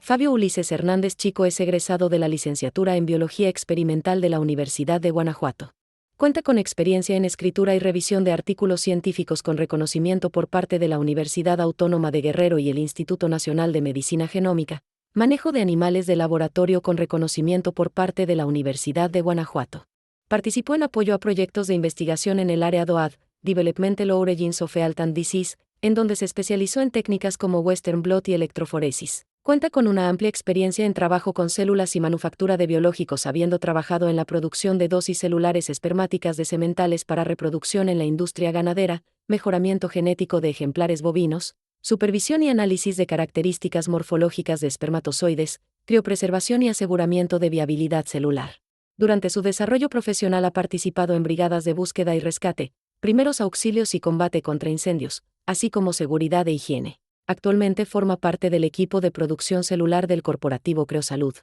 Fabio Ulises Hernández Chico es egresado de la licenciatura en Biología Experimental de la Universidad de Guanajuato. Cuenta con experiencia en escritura y revisión de artículos científicos con reconocimiento por parte de la Universidad Autónoma de Guerrero y el Instituto Nacional de Medicina Genómica, manejo de animales de laboratorio con reconocimiento por parte de la Universidad de Guanajuato. Participó en apoyo a proyectos de investigación en el área DOAD, Developmental Origins of Health and Disease, en donde se especializó en técnicas como Western blot y electroforesis. Cuenta con una amplia experiencia en trabajo con células y manufactura de biológicos, habiendo trabajado en la producción de dosis celulares espermáticas de sementales para reproducción en la industria ganadera, mejoramiento genético de ejemplares bovinos, supervisión y análisis de características morfológicas de espermatozoides, criopreservación y aseguramiento de viabilidad celular. Durante su desarrollo profesional ha participado en brigadas de búsqueda y rescate, primeros auxilios y combate contra incendios, así como seguridad e higiene. Actualmente forma parte del equipo de producción celular del corporativo Creosalud.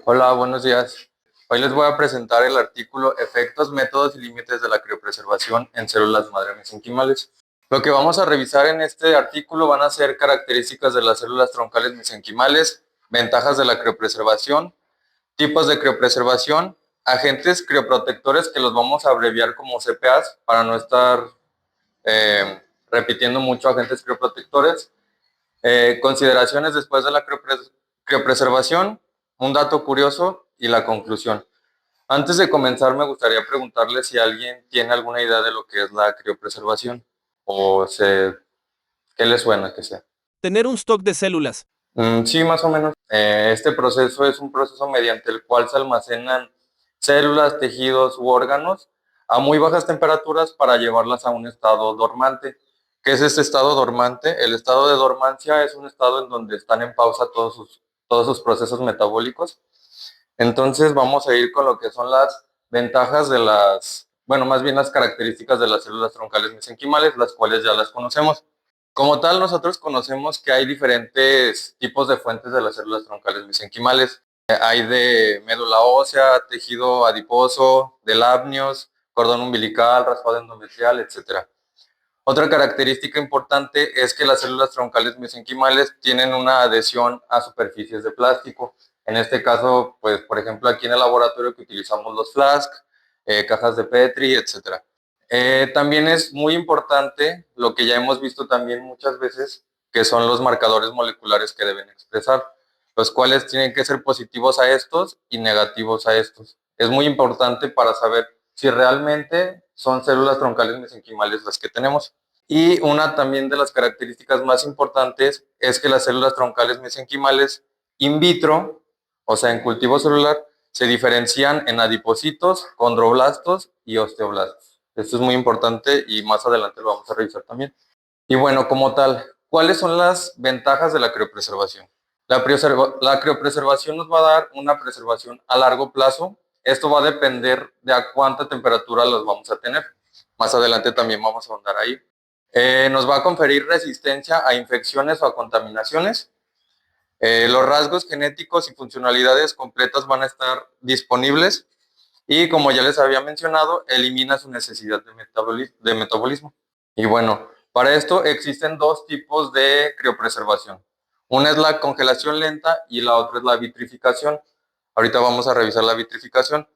Hola, buenos días. Hoy les voy a presentar el artículo Efectos, métodos y límites de la criopreservación en células madre mesenquimales. Lo que vamos a revisar en este artículo van a ser características de las células troncales mesenquimales, ventajas de la criopreservación, tipos de criopreservación, agentes crioprotectores que los vamos a abreviar como CPAs para no estar repitiendo mucho agentes crioprotectores. Consideraciones después de la criopreservación, un dato curioso y la conclusión. Antes de comenzar, me gustaría preguntarle si alguien tiene alguna idea de lo que es la criopreservación qué le suena que sea. Tener un stock de células. Sí, más o menos. Este proceso es un proceso mediante el cual se almacenan células, tejidos u órganos a muy bajas temperaturas para llevarlas a un estado dormante. ¿Qué es este estado dormante? El estado de dormancia es un estado en donde están en pausa todos sus procesos metabólicos. Entonces vamos a ir con lo que son las ventajas de más bien las características de las células troncales mesenquimales, las cuales ya las conocemos. Como tal, nosotros conocemos que hay diferentes tipos de fuentes de las células troncales mesenquimales. Hay de médula ósea, tejido adiposo, de lábneos, cordón umbilical, raspado endometrial, etc. Otra característica importante es que las células troncales mesenquimales tienen una adhesión a superficies de plástico. En este caso, pues, por ejemplo, aquí en el laboratorio que utilizamos los flask, cajas de Petri, etc. También es muy importante lo que ya hemos visto también muchas veces, que son los marcadores moleculares que deben expresar, los cuales tienen que ser positivos a estos y negativos a estos. Es muy importante para saber si realmente son células troncales mesenquimales las que tenemos. Y una también de las características más importantes es que las células troncales mesenquimales in vitro, o sea, en cultivo celular, se diferencian en adipocitos, condroblastos y osteoblastos. Esto es muy importante y más adelante lo vamos a revisar también. Y bueno, como tal, ¿cuáles son las ventajas de la criopreservación? La criopreservación nos va a dar una preservación a largo plazo. Esto va a depender de a cuánta temperatura los vamos a tener. Más adelante también vamos a ahondar ahí. Nos va a conferir resistencia a infecciones o a contaminaciones. Los rasgos genéticos y funcionalidades completas van a estar disponibles y, como ya les había mencionado, elimina su necesidad de metabolismo. Y bueno, para esto existen dos tipos de criopreservación. Una es la congelación lenta y la otra es la vitrificación. Ahorita vamos a revisar la vitrificación.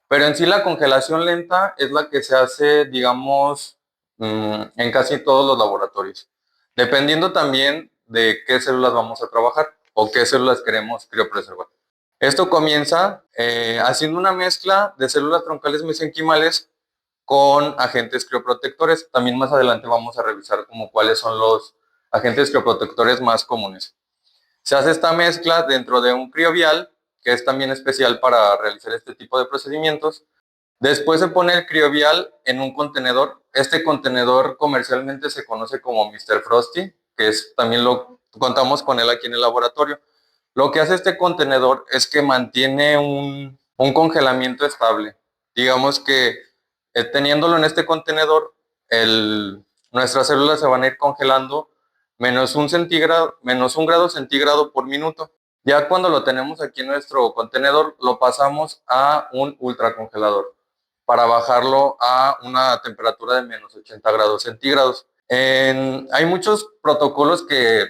Pero en sí la congelación lenta es la que se hace, digamos, en casi todos los laboratorios. Dependiendo también de qué células vamos a trabajar o qué células queremos criopreservar. Esto comienza haciendo una mezcla de células troncales mesenquimales con agentes crioprotectores. También más adelante vamos a revisar cuáles son los agentes crioprotectores más comunes. Se hace esta mezcla dentro de un criovial, que es también especial para realizar este tipo de procedimientos. Después se pone el criovial en un contenedor. Este contenedor comercialmente se conoce como Mr. Frosty, que también lo contamos con él aquí en el laboratorio. Lo que hace este contenedor es que mantiene un congelamiento estable. Digamos que teniéndolo en este contenedor, nuestras células se van a ir congelando menos un grado centígrado por minuto. Ya cuando lo tenemos aquí en nuestro contenedor, lo pasamos a un ultracongelador para bajarlo a una temperatura de menos 80 grados centígrados. Hay muchos protocolos que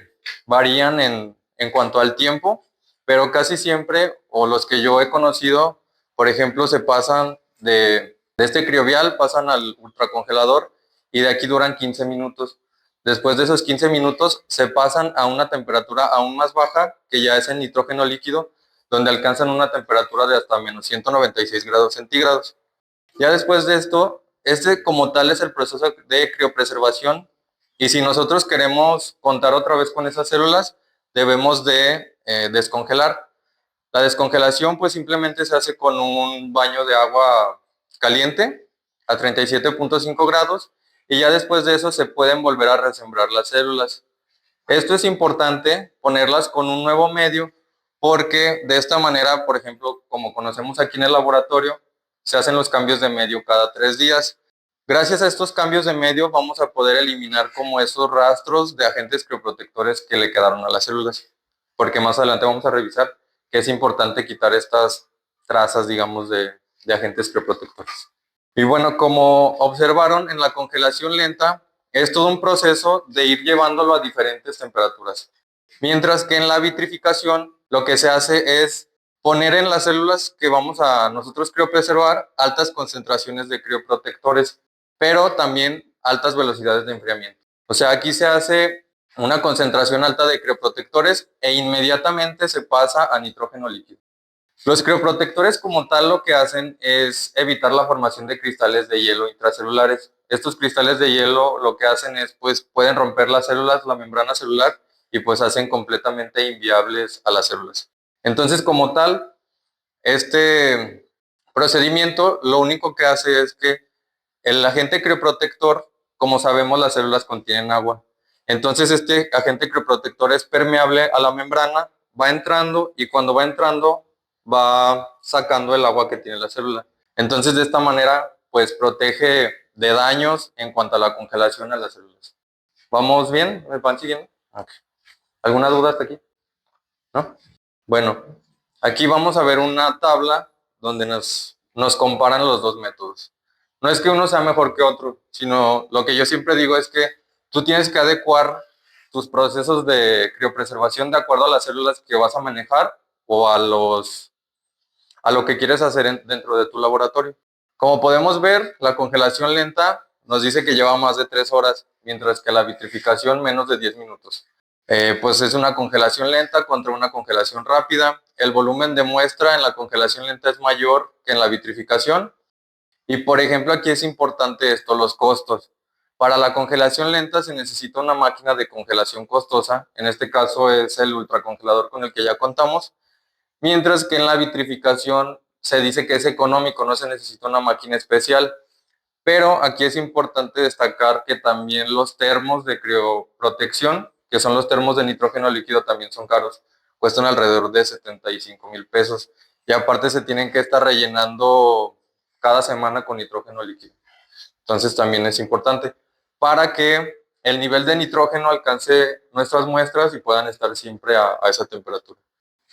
varían en cuanto al tiempo. pero casi siempre, o los que yo he conocido, por ejemplo, se pasan de este criovial, pasan al ultracongelador y de aquí duran 15 minutos. Después de esos 15 minutos se pasan a una temperatura aún más baja, que ya es en nitrógeno líquido, donde alcanzan una temperatura de hasta menos 196 grados centígrados. Ya después de esto, este como tal es el proceso de criopreservación, y si nosotros queremos contar otra vez con esas células, debemos de descongelar. La descongelación pues simplemente se hace con un baño de agua caliente a 37.5 grados, y ya después de eso se pueden volver a resembrar las células. Esto es importante ponerlas con un nuevo medio, porque de esta manera, por ejemplo, como conocemos aquí en el laboratorio, se hacen los cambios de medio cada 3 días. Gracias a estos cambios de medio vamos a poder eliminar como esos rastros de agentes crioprotectores que le quedaron a las células, porque más adelante vamos a revisar que es importante quitar estas trazas, digamos, de agentes crioprotectores. Y bueno, como observaron, en la congelación lenta es todo un proceso de ir llevándolo a diferentes temperaturas. Mientras que en la vitrificación lo que se hace es poner en las células que vamos a nosotros criopreservar altas concentraciones de crioprotectores, pero también altas velocidades de enfriamiento. O sea, aquí se hace una concentración alta de crioprotectores e inmediatamente se pasa a nitrógeno líquido. Los crioprotectores como tal lo que hacen es evitar la formación de cristales de hielo intracelulares. Estos cristales de hielo lo que hacen es, pues, pueden romper las células, la membrana celular, y pues hacen completamente inviables a las células. Entonces, como tal, este procedimiento lo único que hace es que el agente crioprotector, como sabemos, las células contienen agua. Entonces, este agente crioprotector es permeable a la membrana, va entrando, y cuando va entrando va sacando el agua que tiene la célula. Entonces, de esta manera, pues protege de daños en cuanto a la congelación a las células. ¿Vamos bien? ¿Me van siguiendo? Okay. ¿Alguna duda hasta aquí? ¿No? Bueno, aquí vamos a ver una tabla donde nos comparan los dos métodos. No es que uno sea mejor que otro, sino lo que yo siempre digo es que tú tienes que adecuar tus procesos de criopreservación de acuerdo a las células que vas a manejar o a lo que quieres hacer dentro de tu laboratorio. Como podemos ver, la congelación lenta nos dice que lleva más de 3 horas, mientras que la vitrificación menos de 10 minutos. Pues es una congelación lenta contra una congelación rápida. El volumen de muestra en la congelación lenta es mayor que en la vitrificación. Y por ejemplo, aquí es importante esto, los costos. Para la congelación lenta se necesita una máquina de congelación costosa. En este caso es el ultracongelador con el que ya contamos. Mientras que en la vitrificación se dice que es económico, no se necesita una máquina especial. Pero aquí es importante destacar que también los termos de crioprotección, que son los termos de nitrógeno líquido, también son caros. Cuestan alrededor de 75,000 pesos. Y aparte se tienen que estar rellenando cada semana con nitrógeno líquido. Entonces también es importante para que el nivel de nitrógeno alcance nuestras muestras y puedan estar siempre a esa temperatura.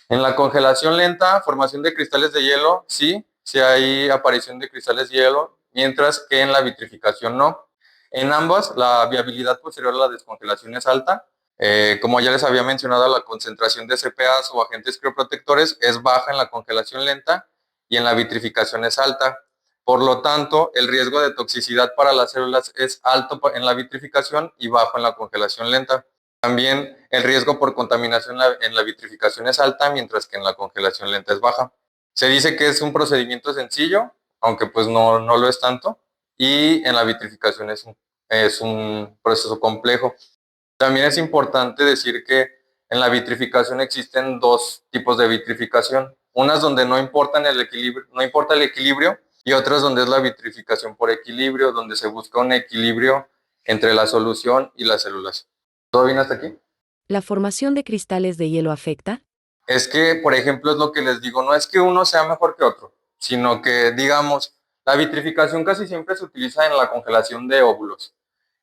En la congelación lenta, formación de cristales de hielo, sí hay aparición de cristales de hielo, mientras que en la vitrificación no. En ambas, la viabilidad posterior a la descongelación es alta. Como ya les había mencionado, la concentración de CPAs o agentes crioprotectores es baja en la congelación lenta y en la vitrificación es alta. Por lo tanto, el riesgo de toxicidad para las células es alto en la vitrificación y bajo en la congelación lenta. También el riesgo por contaminación en la vitrificación es alta, mientras que en la congelación lenta es baja. Se dice que es un procedimiento sencillo, aunque pues no lo es tanto, y en la vitrificación es un proceso complejo. También es importante decir que en la vitrificación existen dos tipos de vitrificación, unas donde no importa el equilibrio, y otras donde es la vitrificación por equilibrio, donde se busca un equilibrio entre la solución y las células. ¿Todo bien hasta aquí? ¿La formación de cristales de hielo afecta? Es que, por ejemplo, es lo que les digo, no es que uno sea mejor que otro, sino que, digamos, la vitrificación casi siempre se utiliza en la congelación de óvulos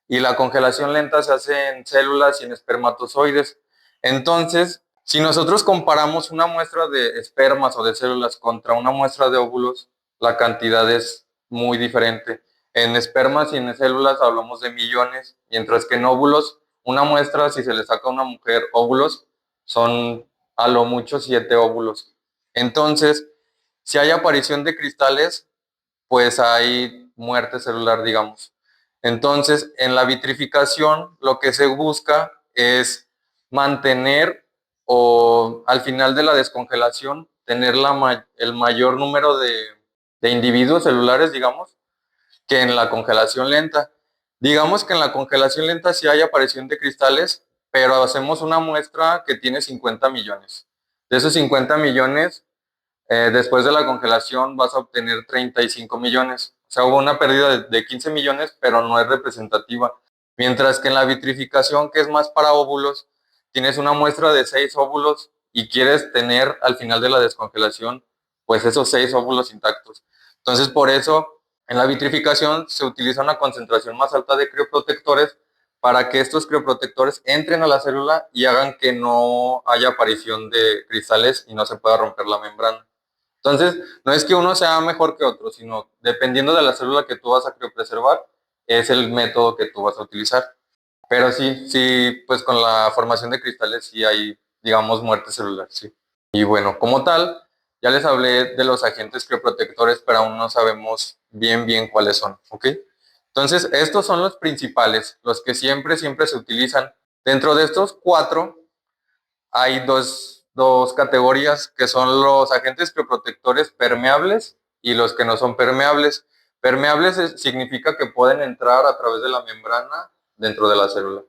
y la congelación lenta se hace en células y en espermatozoides. Entonces, si nosotros comparamos una muestra de espermas o de células contra una muestra de óvulos, la cantidad es muy diferente. En espermas y en células hablamos de millones, mientras que en óvulos, una muestra, si se le saca a una mujer óvulos, son a lo mucho 7 óvulos. Entonces, si hay aparición de cristales, pues hay muerte celular, digamos. Entonces, en la vitrificación, lo que se busca es mantener o al final de la descongelación, tener el mayor número de individuos celulares, digamos, que en la congelación lenta. Digamos que en la congelación lenta sí hay aparición de cristales, pero hacemos una muestra que tiene 50 millones. De esos 50 millones, después de la congelación vas a obtener 35 millones. O sea, hubo una pérdida de 15 millones, pero no es representativa. Mientras que en la vitrificación, que es más para óvulos, tienes una muestra de 6 óvulos y quieres tener al final de la descongelación, pues esos 6 óvulos intactos. Entonces, por eso, en la vitrificación se utiliza una concentración más alta de crioprotectores para que estos crioprotectores entren a la célula y hagan que no haya aparición de cristales y no se pueda romper la membrana. Entonces, no es que uno sea mejor que otro, sino dependiendo de la célula que tú vas a criopreservar, es el método que tú vas a utilizar. Pero sí, pues con la formación de cristales sí hay, digamos, muerte celular, sí. Y bueno, como tal, ya les hablé de los agentes crioprotectores, pero aún no sabemos bien cuáles son, ¿ok? Entonces, estos son los principales, los que siempre se utilizan. Dentro de estos 4, hay dos categorías que son los agentes crioprotectores permeables y los que no son permeables. Permeables significa que pueden entrar a través de la membrana dentro de la célula.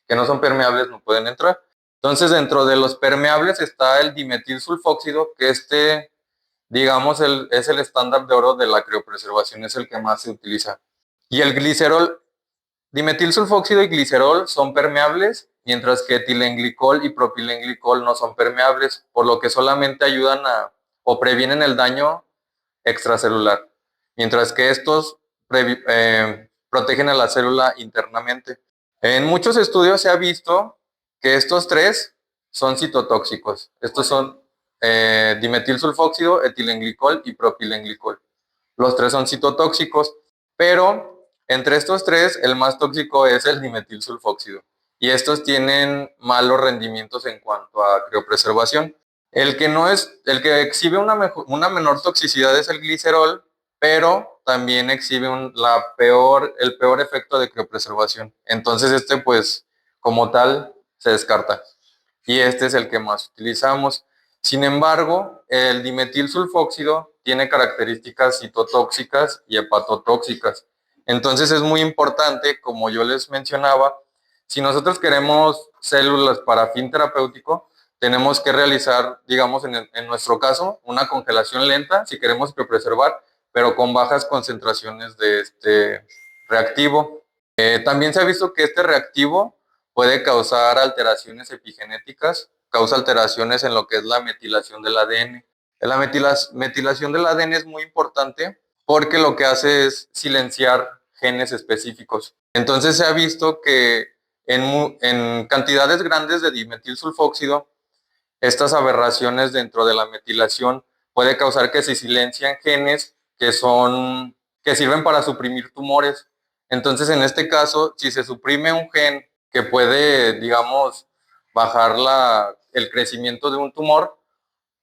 Que no son permeables no pueden entrar. Entonces, dentro de los permeables está el dimetilsulfóxido, que digamos, es el estándar de oro de la criopreservación, es el que más se utiliza. Y el glicerol, dimetilsulfóxido y glicerol son permeables, mientras que etilenglicol y propilenglicol no son permeables, por lo que solamente ayudan o previenen el daño extracelular, mientras que estos protegen a la célula internamente. En muchos estudios se ha visto que estos 3 son citotóxicos. Estos son dimetilsulfóxido, etilenglicol y propilenglicol. Los 3 son citotóxicos, pero entre estos 3 el más tóxico es el dimetilsulfóxido. Y estos tienen malos rendimientos en cuanto a criopreservación. El que exhibe una menor toxicidad es el glicerol, pero también exhibe el peor efecto de criopreservación. Entonces pues, como tal, se descarta. Y este es el que más utilizamos. Sin embargo, el dimetilsulfóxido tiene características citotóxicas y hepatotóxicas. Entonces es muy importante, como yo les mencionaba, si nosotros queremos células para fin terapéutico, tenemos que realizar, digamos, en nuestro caso, una congelación lenta, si queremos criopreservar, pero con bajas concentraciones de este reactivo. También se ha visto que este reactivo puede causar alteraciones epigenéticas, causa alteraciones en lo que es la metilación del ADN. La metilación del ADN es muy importante porque lo que hace es silenciar genes específicos. Entonces se ha visto que en cantidades grandes de dimetilsulfóxido, estas aberraciones dentro de la metilación puede causar que se silencian genes que sirven para suprimir tumores. Entonces, en este caso, si se suprime un gen que puede, digamos, bajar el crecimiento de un tumor,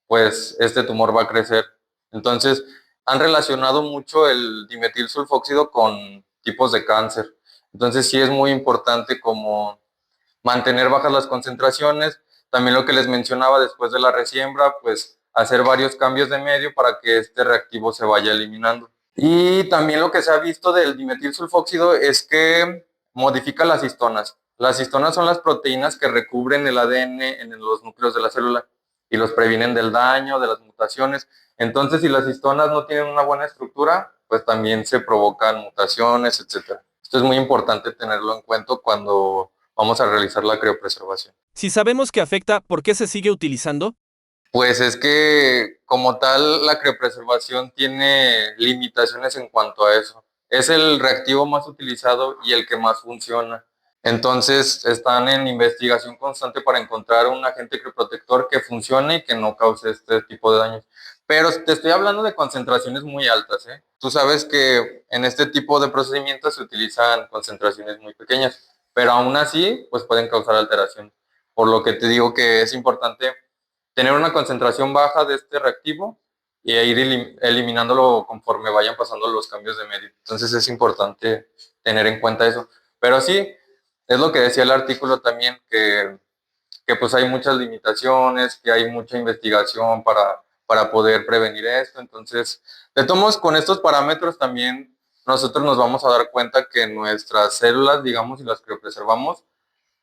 pues este tumor va a crecer. Entonces, han relacionado mucho el dimetilsulfóxido con tipos de cáncer. Entonces, sí es muy importante como mantener bajas las concentraciones. También lo que les mencionaba después de la resiembra, pues hacer varios cambios de medio para que este reactivo se vaya eliminando. Y también lo que se ha visto del dimetilsulfóxido es que modifica las histonas. Las histonas son las proteínas que recubren el ADN en los núcleos de la célula y los previenen del daño, de las mutaciones. Entonces, si las histonas no tienen una buena estructura, pues también se provocan mutaciones, etc. Esto es muy importante tenerlo en cuenta cuando vamos a realizar la criopreservación. Si sabemos que afecta, ¿por qué se sigue utilizando? Pues es que como tal la criopreservación tiene limitaciones en cuanto a eso. Es el reactivo más utilizado y el que más funciona. Entonces están en investigación constante para encontrar un agente crioprotector que funcione y que no cause este tipo de daños. Pero te estoy hablando de concentraciones muy altas, ¿eh? Tú sabes que en este tipo de procedimientos se utilizan concentraciones muy pequeñas, pero aún así pues pueden causar alteración. Por lo que te digo que es importante tener una concentración baja de este reactivo y ir eliminándolo conforme vayan pasando los cambios de medio. Entonces es importante tener en cuenta eso. Pero sí, es lo que decía el artículo también, que pues hay muchas limitaciones, que hay mucha investigación para poder prevenir esto. Entonces, de todos modos, con estos parámetros también nosotros nos vamos a dar cuenta que nuestras células, digamos, si las criopreservamos,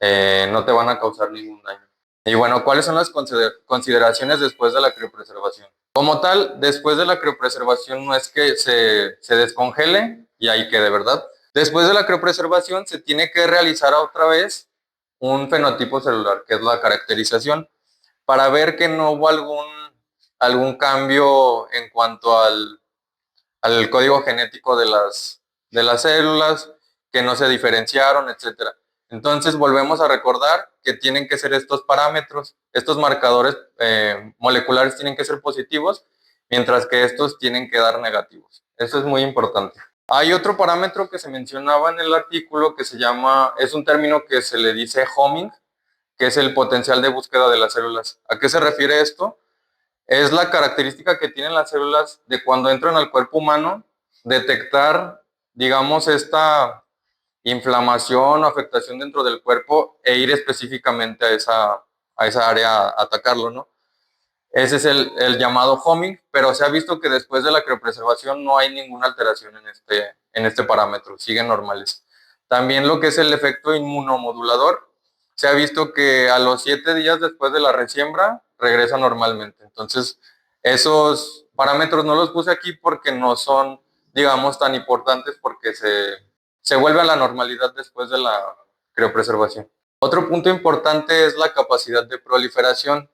no te van a causar ningún daño. Y bueno, ¿cuáles son las consideraciones después de la criopreservación? Como tal, después de la criopreservación no es que se descongele y ahí quede, ¿verdad? Después de la criopreservación se tiene que realizar otra vez un fenotipo celular, que es la caracterización, para ver que no hubo algún cambio en cuanto al código genético de las células, que no se diferenciaron, etcétera. Entonces volvemos a recordar que tienen que ser estos parámetros, estos marcadores moleculares tienen que ser positivos, mientras que estos tienen que dar negativos. Eso es muy importante. Hay otro parámetro que se mencionaba en el artículo que se llama, es un término que se le dice homing, que es el potencial de búsqueda de las células. ¿A qué se refiere esto? Es la característica que tienen las células de cuando entran al cuerpo humano, detectar, digamos, esta inflamación o afectación dentro del cuerpo e ir específicamente a esa área a atacarlo, ¿no? Ese es el llamado homing, pero se ha visto que después de la criopreservación no hay ninguna alteración en este parámetro, siguen normales. También lo que es el efecto inmunomodulador, se ha visto que a los 7 días después de la resiembra regresa normalmente. Entonces, esos parámetros no los puse aquí porque no son, digamos, tan importantes porque se vuelve a la normalidad después de la criopreservación. Otro punto importante es la capacidad de proliferación,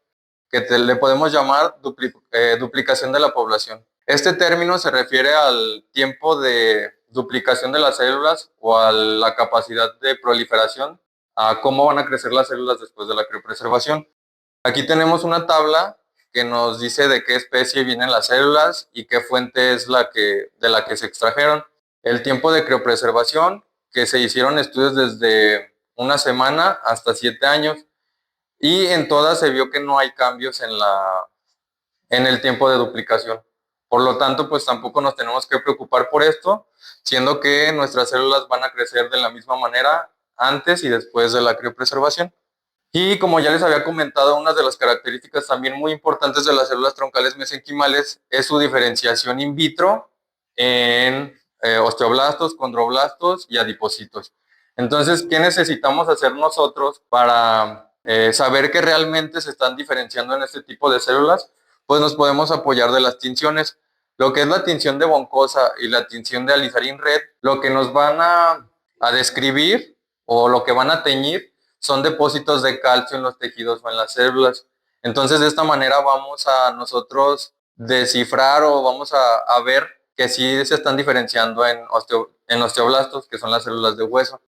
que le podemos llamar duplicación de la población. Este término se refiere al tiempo de duplicación de las células o a la capacidad de proliferación, a cómo van a crecer las células después de la criopreservación. Aquí tenemos una tabla que nos dice de qué especie vienen las células y qué fuente es de la que se extrajeron. El tiempo de criopreservación, que se hicieron estudios desde una semana hasta 7 años, y en todas se vio que no hay cambios en el tiempo de duplicación. Por lo tanto, pues tampoco nos tenemos que preocupar por esto, siendo que nuestras células van a crecer de la misma manera antes y después de la criopreservación. Y como ya les había comentado, una de las características también muy importantes de las células troncales mesenquimales es su diferenciación in vitro en osteoblastos, condroblastos y adipocitos. Entonces, ¿qué necesitamos hacer nosotros para saber que realmente se están diferenciando en este tipo de células? Pues nos podemos apoyar de las tinciones. Lo que es la tinción de Boncosa y la tinción de Alizarin Red, lo que nos van a describir o lo que van a teñir son depósitos de calcio en los tejidos o en las células. Entonces, de esta manera vamos a nosotros descifrar o vamos a ver que sí se están diferenciando en osteoblastos, que son las células de hueso.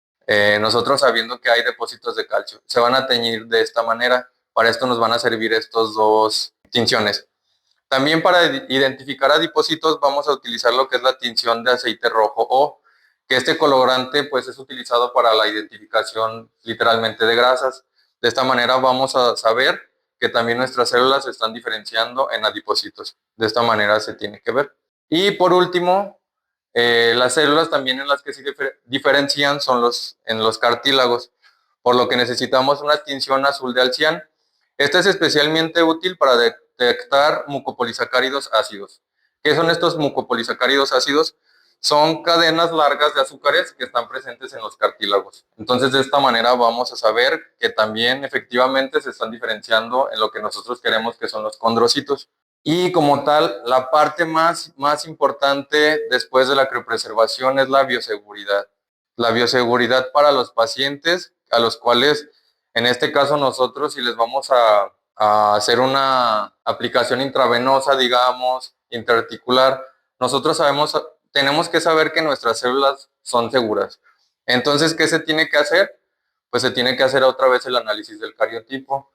Nosotros sabiendo que hay depósitos de calcio, se van a teñir de esta manera. Para esto nos van a servir estos dos tinciones. También para identificar adipocitos vamos a utilizar lo que es la tinción de aceite rojo O, que este colorante pues es utilizado para la identificación literalmente de grasas. De esta manera vamos a saber que también nuestras células se están diferenciando en adipocitos. De esta manera se tiene que ver. Y por último, las células también en las que se diferencian son en los cartílagos, por lo que necesitamos una tinción azul de alcián. Esta es especialmente útil para detectar mucopolisacáridos ácidos. ¿Qué son estos mucopolisacáridos ácidos? Son cadenas largas de azúcares que están presentes en los cartílagos. Entonces, de esta manera vamos a saber que también efectivamente se están diferenciando en lo que nosotros queremos que son los condrocitos. Y como tal, la parte más importante después de la criopreservación es la bioseguridad. La bioseguridad para los pacientes a los cuales, en este caso nosotros, si les vamos a hacer una aplicación intravenosa, digamos, interarticular, nosotros tenemos que saber que nuestras células son seguras. Entonces, ¿qué se tiene que hacer? Pues se tiene que hacer otra vez el análisis del cariotipo.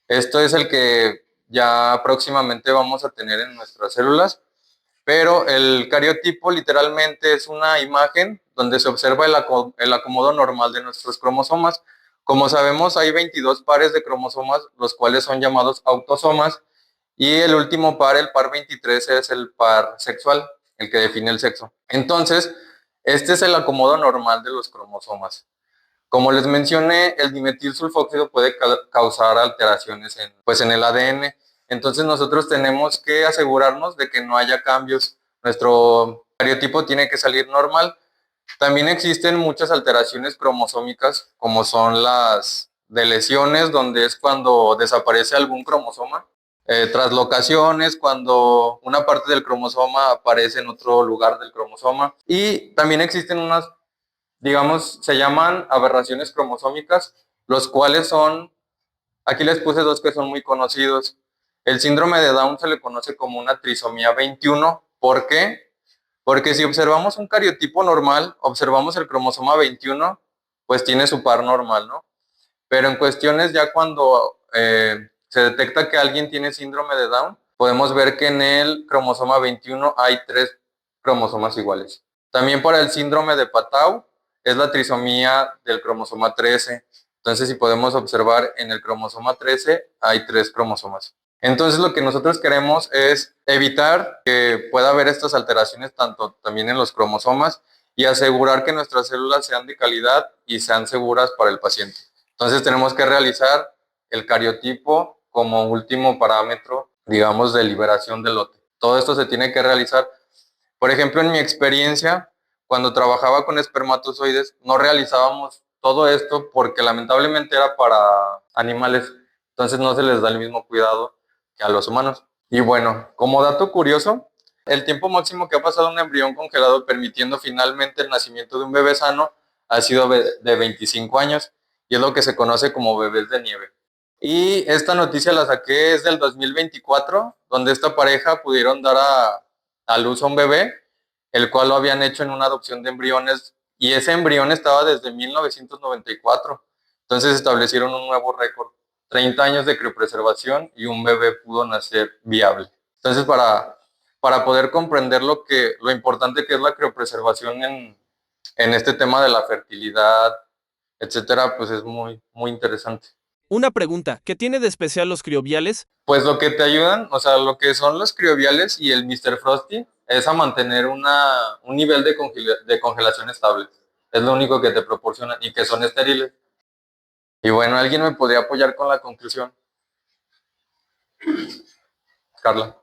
Esto es el que ya próximamente vamos a tener en nuestras células, pero el cariotipo literalmente es una imagen donde se observa el acomodo normal de nuestros cromosomas, Como sabemos, hay 22 pares de cromosomas, los cuales son llamados autosomas, y el último par, el par 23, es el par sexual, el que define el sexo. Entonces, este es el acomodo normal de los cromosomas. Como les mencioné, el dimetilsulfóxido puede causar alteraciones en el ADN. Entonces nosotros tenemos que asegurarnos de que no haya cambios. Nuestro cariotipo tiene que salir normal. También existen muchas alteraciones cromosómicas, como son las de lesiones, donde es cuando desaparece algún cromosoma. Traslocaciones, cuando una parte del cromosoma aparece en otro lugar del cromosoma. Y también existen unas, digamos, se llaman aberraciones cromosómicas, los cuales son, aquí les puse dos que son muy conocidos. El síndrome de Down se le conoce como una trisomía 21. ¿Por qué? Porque si observamos un cariotipo normal, observamos el cromosoma 21, pues tiene su par normal, ¿no? Pero en cuestiones ya cuando se detecta que alguien tiene síndrome de Down, podemos ver que en el cromosoma 21 hay 3 cromosomas iguales. También para el síndrome de Patau es la trisomía del cromosoma 13. Entonces, si podemos observar en el cromosoma 13 hay 3 cromosomas. Entonces, lo que nosotros queremos es evitar que pueda haber estas alteraciones tanto también en los cromosomas y asegurar que nuestras células sean de calidad y sean seguras para el paciente. Entonces tenemos que realizar el cariotipo como último parámetro, digamos, de liberación del lote. Todo esto se tiene que realizar. Por ejemplo, en mi experiencia, cuando trabajaba con espermatozoides, no realizábamos todo esto porque lamentablemente era para animales, entonces no se les da el mismo cuidado que a los humanos. Y bueno, como dato curioso, el tiempo máximo que ha pasado un embrión congelado permitiendo finalmente el nacimiento de un bebé sano ha sido de 25 años y es lo que se conoce como bebés de nieve. Y esta noticia la saqué es del 2024, donde esta pareja pudieron dar a luz a un bebé, el cual lo habían hecho en una adopción de embriones, y ese embrión estaba desde 1994. Entonces establecieron un nuevo récord, 30 años de criopreservación y un bebé pudo nacer viable. Entonces, para poder comprender lo importante que es la criopreservación en este tema de la fertilidad, etcétera, pues es muy, muy interesante. Una pregunta, ¿qué tiene de especial los crioviales? Pues lo que te ayudan, o sea, lo que son los crioviales y el Mr. Frosty, es a mantener un nivel de congelación estable. Es lo único que te proporcionan y que son estériles. Y bueno, ¿alguien me podría apoyar con la conclusión? Carla.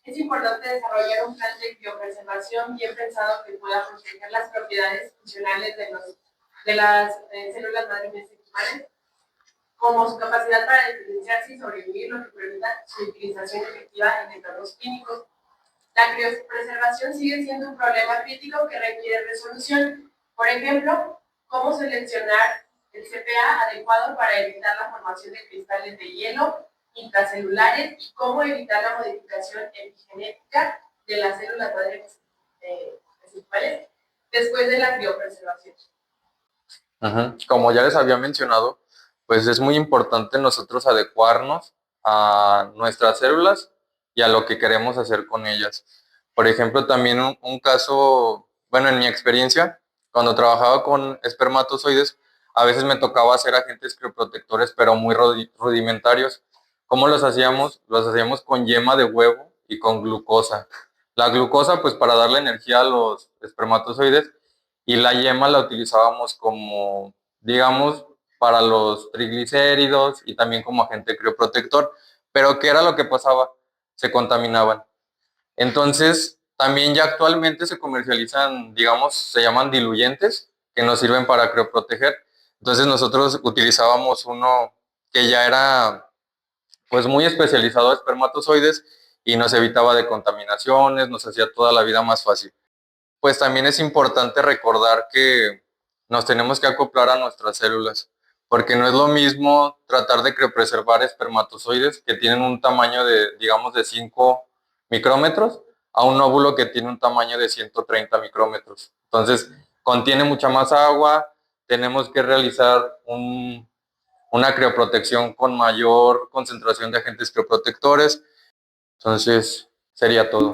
Es importante desarrollar un plan de biopreservación bien pensado que pueda proteger las propiedades funcionales de las células madre mesencimales, como su capacidad para diferenciarse y sobrevivir, lo que permita su utilización efectiva en entornos clínicos. La criopreservación sigue siendo un problema crítico que requiere resolución. Por ejemplo, cómo seleccionar el CPA adecuado para evitar la formación de cristales de hielo intracelulares y cómo evitar la modificación epigenética de las células madre principales después de la criopreservación. Como ya les había mencionado, pues es muy importante nosotros adecuarnos a nuestras células y a lo que queremos hacer con ellas. Por ejemplo, también un caso, bueno, en mi experiencia, cuando trabajaba con espermatozoides, a veces me tocaba hacer agentes crioprotectores, pero muy rudimentarios. ¿Cómo los hacíamos? Los hacíamos con yema de huevo y con glucosa. La glucosa, pues para darle energía a los espermatozoides, y la yema la utilizábamos como, digamos, para los triglicéridos y también como agente crioprotector. Pero ¿qué era lo que pasaba? Se contaminaban. Entonces, también ya actualmente se comercializan, digamos, se llaman diluyentes, que nos sirven para crioproteger. Entonces nosotros utilizábamos uno que ya era pues muy especializado a espermatozoides y nos evitaba de contaminaciones, nos hacía toda la vida más fácil. Pues también es importante recordar que nos tenemos que acoplar a nuestras células, porque no es lo mismo tratar de criopreservar espermatozoides que tienen un tamaño de, digamos, de 5 micrómetros a un óvulo que tiene un tamaño de 130 micrómetros. Entonces, contiene mucha más agua, tenemos que realizar una crioprotección con mayor concentración de agentes crioprotectores. Entonces, sería todo.